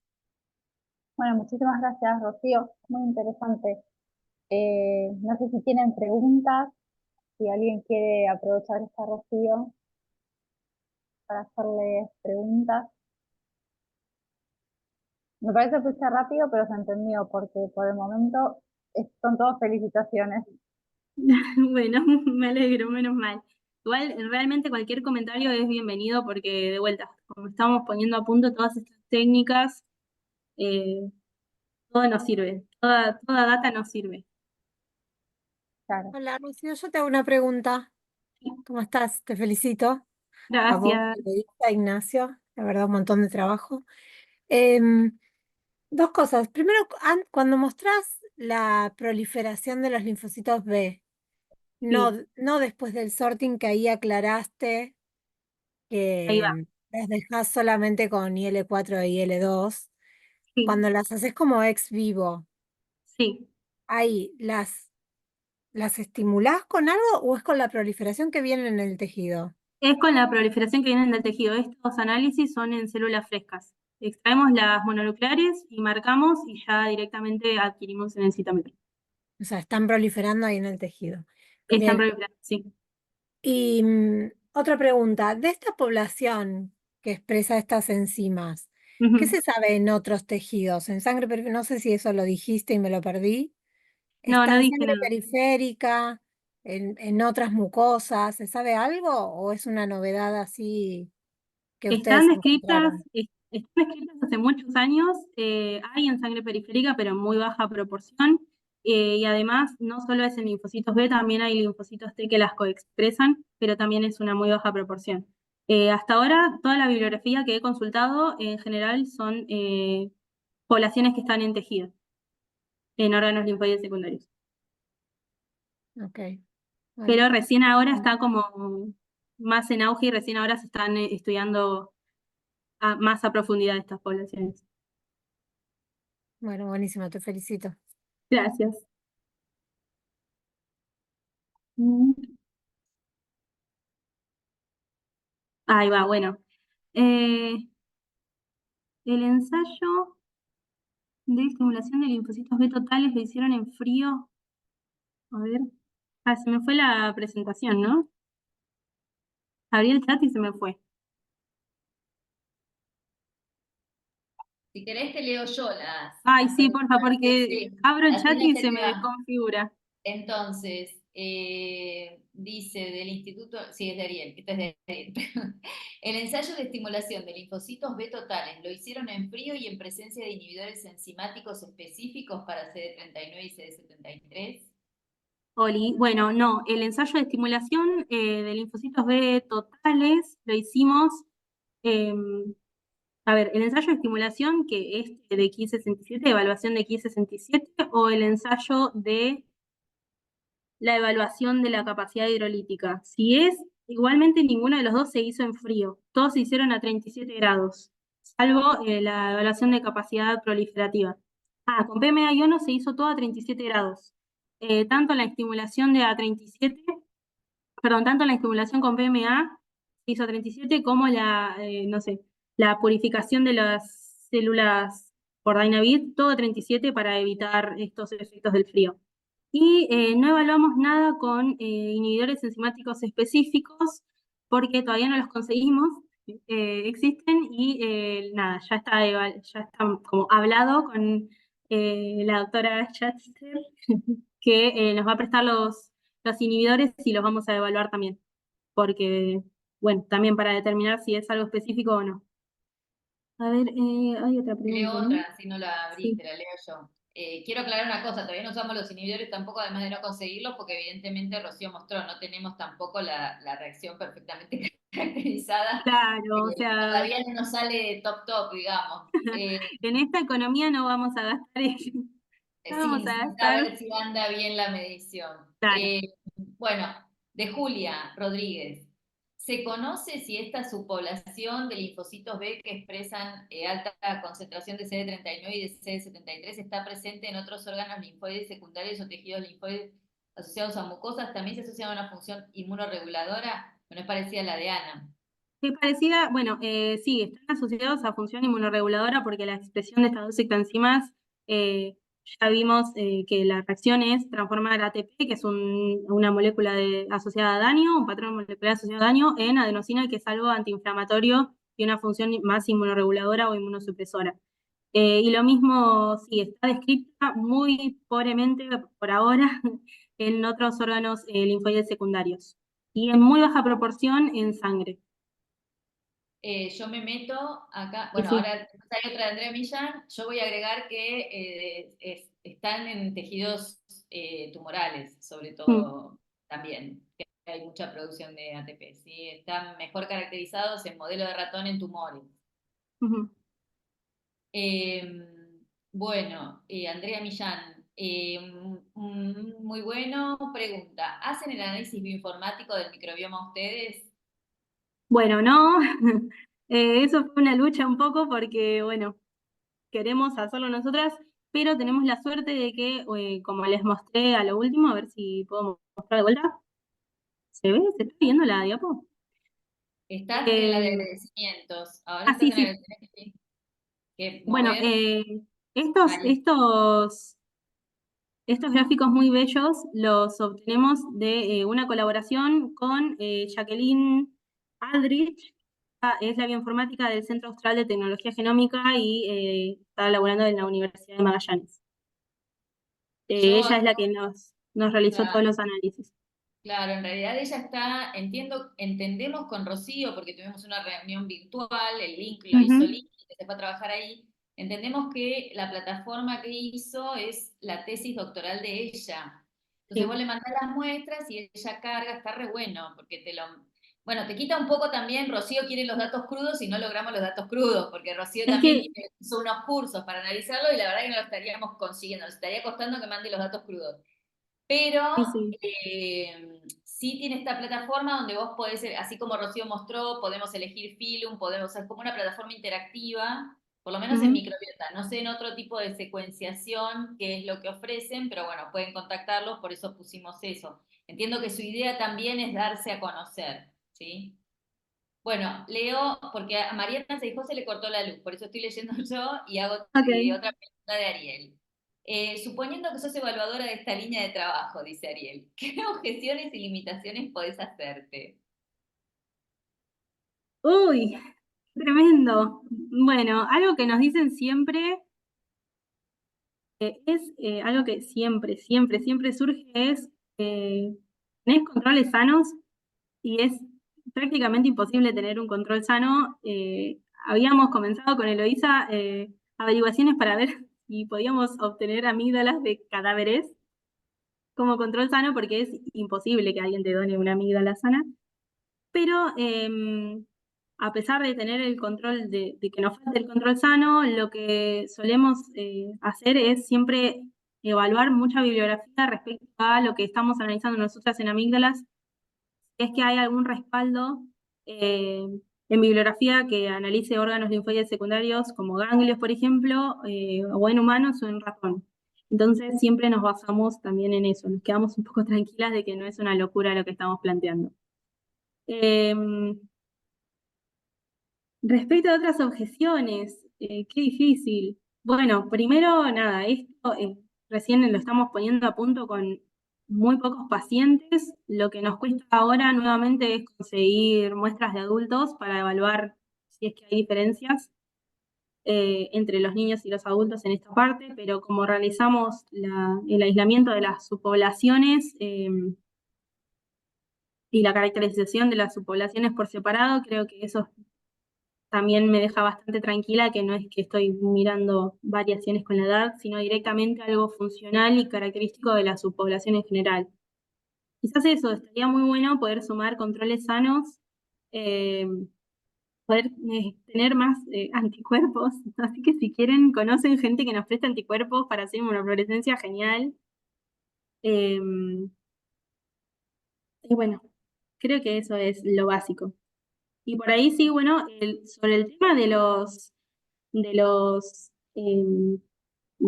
Bueno, muchísimas gracias, Rocío. Muy interesante. No sé si tienen preguntas, si alguien quiere aprovechar esta Rocío para hacerle preguntas. Me parece que fuiste rápido, pero se entendió, porque por el momento son todas felicitaciones. Bueno, me alegro, menos mal. Igual, realmente cualquier comentario es bienvenido porque, de vuelta, como estamos poniendo a punto todas estas técnicas, todo nos sirve, toda data nos sirve. Claro. Hola, Rocío, yo te hago una pregunta. ¿Cómo estás? Te felicito. A vos, Gracias. a Ignacio, la verdad, un montón de trabajo. Em, Dos cosas. Primero, cuando mostrás la proliferación de los linfocitos B, no, Sí, no después del sorting que ahí aclaraste ahí va. que las dejás solamente con IL-4 e IL-2, Sí, cuando las haces como ex vivo, sí. ahí las estimulás con algo o es con la proliferación que viene en el tejido. Es con la proliferación que viene del tejido. Estos análisis son en células frescas. Extraemos las mononucleares y marcamos y ya directamente adquirimos en el citómetro. O sea, están proliferando ahí en el tejido. Están Bien. proliferadas, sí. Y otra pregunta, de esta población que expresa estas enzimas, ¿qué Ujú. se sabe en otros tejidos? En sangre, no sé si eso lo dijiste y me lo perdí. No, ¿Está no en dije sangre nada. periférica, en otras mucosas? ¿Se sabe algo o es una novedad así que Están ustedes descritas, encontraron? están descritas hace muchos años, hay en sangre periférica, pero en muy baja proporción, y además no solo es en linfocitos B, también hay linfocitos T que las coexpresan, pero también es una muy baja proporción. Hasta ahora, toda la bibliografía que he consultado, en general, son poblaciones que están en tejido, en órganos linfoides secundarios. Ok, bueno, Pero recién ahora está como más en auge y recién ahora se están estudiando más a profundidad estas poblaciones. bueno, buenísimo, te felicito. Gracias. Mm. Ahí va, bueno. Eh, el ensayo de estimulación de linfocitos B totales lo hicieron en frío. A ver. Ah, se me fue la presentación, ¿no? Abrí el chat y se me fue. Si querés te leo yo Ay, las sí, por favor, preguntas. Sí, porque sí, abro el así chat no y se se te me va. desconfigura. Entonces, dice del Instituto, sí, es de Ariel, esta es de Ariel. El ensayo de estimulación de linfocitos B totales lo hicieron en frío y en presencia de inhibidores enzimáticos específicos para CD39 y CD73. Oli, bueno, no, el ensayo de estimulación de linfocitos B totales lo hicimos. em, A ver, el ensayo de estimulación, que es de Ki-67, evaluación de Ki-67, o el ensayo de la evaluación de la capacidad hidrolítica. Si es, igualmente ninguno de los dos se hizo en frío, todos se hicieron a 37 grados, salvo la evaluación de capacidad proliferativa. Ah, con PMA iono se hizo todo a 37 grados. Tanto la estimulación de A37, perdón, tanto la estimulación con PMA se hizo a 37 como la, no sé, la purificación de las células por Dynavid, todo a 37 para evitar estos efectos del frío. Y no evaluamos nada con inhibidores enzimáticos específicos porque todavía no los conseguimos, existen y nada, ya está como hablado con la doctora Schatzter que nos va a prestar los inhibidores y los vamos a evaluar también, porque, bueno, también para determinar si es algo específico o no. A ver, hay otra Te leo pregunta, ¿no? otra, si no la Sí, abriste, la leo yo. Quiero aclarar una cosa, todavía no usamos los inhibidores tampoco, además de no conseguirlos, porque evidentemente Rocío mostró, no tenemos tampoco la reacción perfectamente caracterizada. claro, o sea, Todavía no nos sale top top, digamos. en esta economía no vamos a gastar, no vamos Sí, a sin gastar, saber si anda bien la medición. claro. Bueno, de Julia Rodríguez. ¿Se conoce si esta subpoblación de linfocitos B que expresan alta concentración de CD39 y de CD73 está presente en otros órganos linfoides secundarios o tejidos linfoides asociados a mucosas? ¿También se asocia a una función inmunorreguladora? Bueno, es parecida a la de Ana. Es parecida, bueno, sí, están asociados a función inmunorreguladora porque la expresión de estas dos citoenzimas, ya vimos que la reacción es transformar ATP, que es una molécula asociada a daño, un patrón molecular asociado a daño, en adenosina, que es algo antiinflamatorio y una función más inmunorreguladora o inmunosupresora. Y lo mismo, sí, está descrita muy pobremente por ahora en otros órganos linfoides secundarios y en muy baja proporción en sangre. Yo me meto acá, Y bueno, sí, ahora hay otra de Andrea Millán, yo voy a agregar que están en tejidos tumorales, sobre mm, todo también, que hay mucha producción de ATP, ¿sí? Están mejor caracterizados en modelo de ratón en tumores. ujú. Eh, bueno, Andrea Millán, muy bueno, pregunta, ¿hacen el análisis bioinformático del microbioma ustedes? Bueno, no, eso fue una lucha un poco porque, bueno, queremos hacerlo nosotras, pero tenemos la suerte de que, como les mostré a lo último, a ver si puedo mostrar de vuelta. ¿Se ve? ¿Se está viendo la diapo? Estás en la de Eh, agradecimientos, ahora estás sí, en la sí. de tenés que Bueno, mover estos, ahí. estos, estos gráficos muy bellos los obtenemos de una colaboración con Jacqueline Aldrich, es la bioinformática del Centro Austral de Tecnología Genómica y está laborando en la Universidad de Magallanes. Yo, Ella es la que nos realizó todos claro, los análisis. claro, en realidad ella está, entendemos con Rocío, porque tuvimos una reunión virtual, el link lo hizo Ujú, Link, que se fue a trabajar ahí. Entendemos que la plataforma que hizo es la tesis doctoral de ella. Entonces vos sí. le mandás las muestras y ella carga, está re bueno, porque bueno, te quita un poco también, Rocío quiere los datos crudos y no logramos los datos crudos, porque Rocío Es también que, hizo unos cursos para analizarlo y la verdad que no lo estaríamos consiguiendo, nos estaría costando que mande los datos crudos. Pero sí, sí. sí tiene esta plataforma donde vos podés, así como Rocío mostró, podemos elegir Filum, podemos, o sea, es como una plataforma interactiva, por lo menos en Ujú, microbiota. No sé en otro tipo de secuenciación qué es lo que ofrecen, pero bueno, pueden contactarlos, por eso pusimos eso. Entiendo que su idea también es darse a conocer, ¿sí? Bueno, leo, porque a Mariana Seijó se le cortó la luz, por eso estoy leyendo yo y hago ok. otra pregunta de Ariel. Suponiendo que sos evaluadora de esta línea de trabajo, dice Ariel, ¿qué objeciones y limitaciones podés hacerte? Uy, tremendo. Bueno, algo que nos dicen siempre es algo que siempre, siempre, siempre surge es, tenés controles sanos y es prácticamente imposible tener un control sano. Habíamos comenzado con Eloísa averiguaciones para ver si podíamos obtener amígdalas de cadáveres como control sano porque es imposible que alguien te done una amígdala sana. Pero a pesar de tener el control, de que nos falte el control sano, lo que solemos hacer es siempre evaluar mucha bibliografía respecto a lo que estamos analizando nosotras en amígdalas. Si es que hay algún respaldo eh, en bibliografía que analice órganos linfoides secundarios como ganglios, por ejemplo, o en humanos o en ratón. Entonces siempre nos basamos también en eso, nos quedamos un poco tranquilas de que no es una locura lo que estamos planteando. Em, Respecto a otras objeciones, qué difícil. Bueno, primero, nada, esto recién lo estamos poniendo a punto con muy pocos pacientes. Lo que nos cuesta ahora nuevamente es conseguir muestras de adultos para evaluar si es que hay diferencias entre los niños y los adultos en esta parte, pero como realizamos el aislamiento de las subpoblaciones y la caracterización de las subpoblaciones por separado, creo que eso también me deja bastante tranquila, que no es que estoy mirando variaciones con la edad, sino directamente algo funcional y característico de la subpoblación en general. Quizás eso, estaría muy bueno poder sumar controles sanos, eh, poder tener más anticuerpos. Así que si quieren, conocen gente que nos presta anticuerpos para hacer inmunofluorescencia, genial. Eh, y bueno, creo que eso es lo básico. Y por ahí sí, bueno, sobre el tema de los de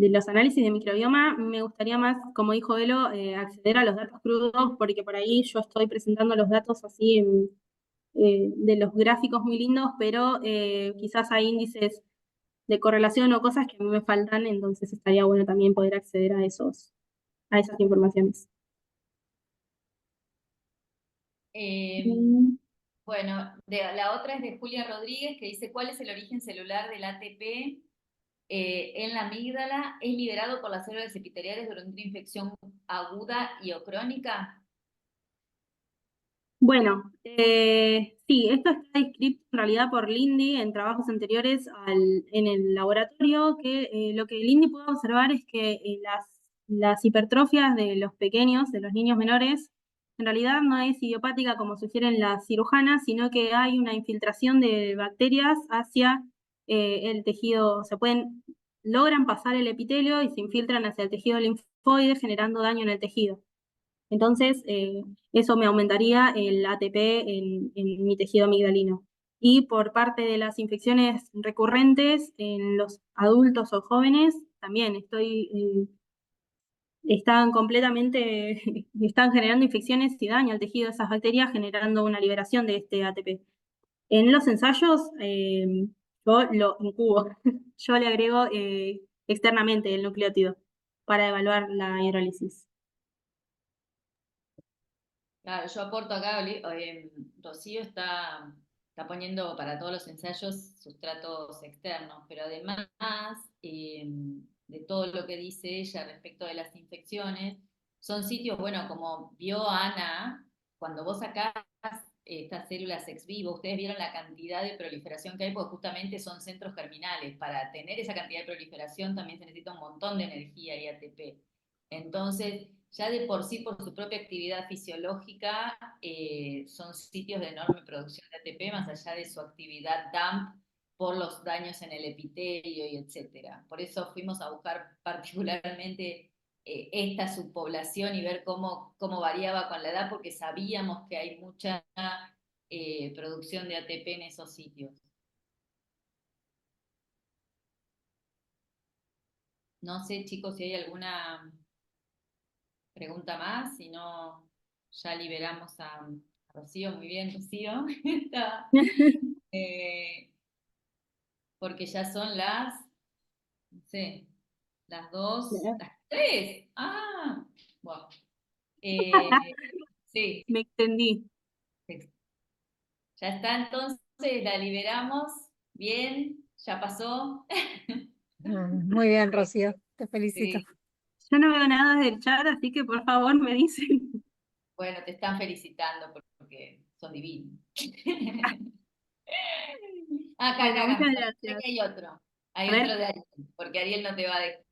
los análisis de microbioma, me gustaría más, como dijo Elo, acceder a los datos crudos, porque por ahí yo estoy presentando los datos así de los gráficos muy lindos, pero quizás hay índices de correlación o cosas que a mí me faltan, entonces estaría bueno también poder acceder a esas informaciones. Eh, Mm, bueno, la otra es de Julia Rodríguez, que dice, ¿cuál es el origen celular del ATP en la amígdala? ¿Es liberado por las células epiteliales durante una infección aguda y o crónica? Bueno, sí, esto está descrito en realidad por Lindy en trabajos anteriores en el laboratorio, que lo que Lindy pudo observar es que las hipertrofias de los pequeños, de los niños menores, en realidad no es idiopática como sugieren las cirujanas, sino que hay una infiltración de bacterias hacia el tejido, logran pasar el epitelio y se infiltran hacia el tejido linfoide generando daño en el tejido. Entonces, eso me aumentaría el ATP en mi tejido amigdalino. Y por parte de las infecciones recurrentes en los adultos o jóvenes, también están completamente, están generando infecciones y daño al tejido de esas bacterias, generando una liberación de este ATP. En los ensayos, yo lo incubo, yo le agrego externamente el nucleótido para evaluar la hidrólisis. Claro, yo aporto acá, Rocío está poniendo para todos los ensayos sustratos externos, pero además de todo lo que dice ella respecto de las infecciones, son sitios, bueno, como vio Ana, cuando vos sacás estas células ex vivo, ustedes vieron la cantidad de proliferación que hay, porque justamente son centros germinales. Para tener esa cantidad de proliferación también se necesita un montón de energía y ATP. Entonces, ya de por sí, por su propia actividad fisiológica, son sitios de enorme producción de ATP, más allá de su actividad DAMP por los daños en el epitelio y etcétera. Por eso fuimos a buscar particularmente esta subpoblación y ver cómo variaba con la edad, porque sabíamos que hay mucha producción de ATP en esos sitios. No sé, chicos, si hay alguna pregunta más, si no, ya liberamos a Rocío. Muy bien, Rocío. Eh, porque ya son no sé, las 2, las 3. Ah, wow. Sí, Me extendí. ya está, entonces la liberamos. Bien, ya pasó. Muy bien, Rocío, te felicito. Sí. Yo no veo nada del chat, así que por favor me dicen. Bueno, te están felicitando porque son divinos. Bueno, Acá. muchas Sé gracias. que hay otro. A Hay otro ver, de Ariel, porque Ariel no te va a dejar.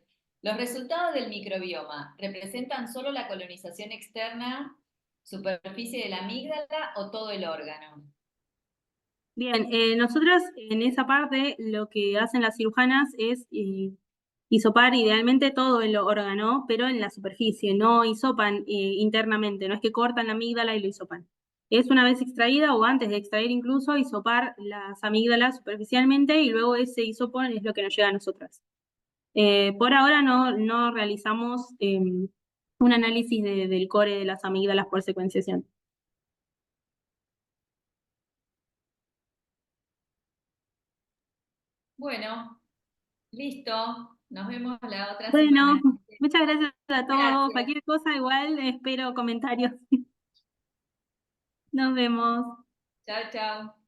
Los resultados del microbioma representan solo la colonización externa, superficie de la amígdala o todo el órgano. bien, nosotros en esa parte lo que hacen las cirujanas es hisopar idealmente todo el órgano, pero en la superficie, no hisopan internamente, no es que cortan la amígdala y lo hisopan. Es una vez extraída o antes de extraer incluso, hisopar las amígdalas superficialmente y luego ese hisopo es lo que nos llega a nosotras. Por ahora no realizamos un análisis del core de las amígdalas por secuenciación. Bueno, listo. Nos vemos la otra Bueno, semana. muchas gracias a todos. Gracias. Cualquier cosa igual espero comentarios. Nos vemos. Chao, chao.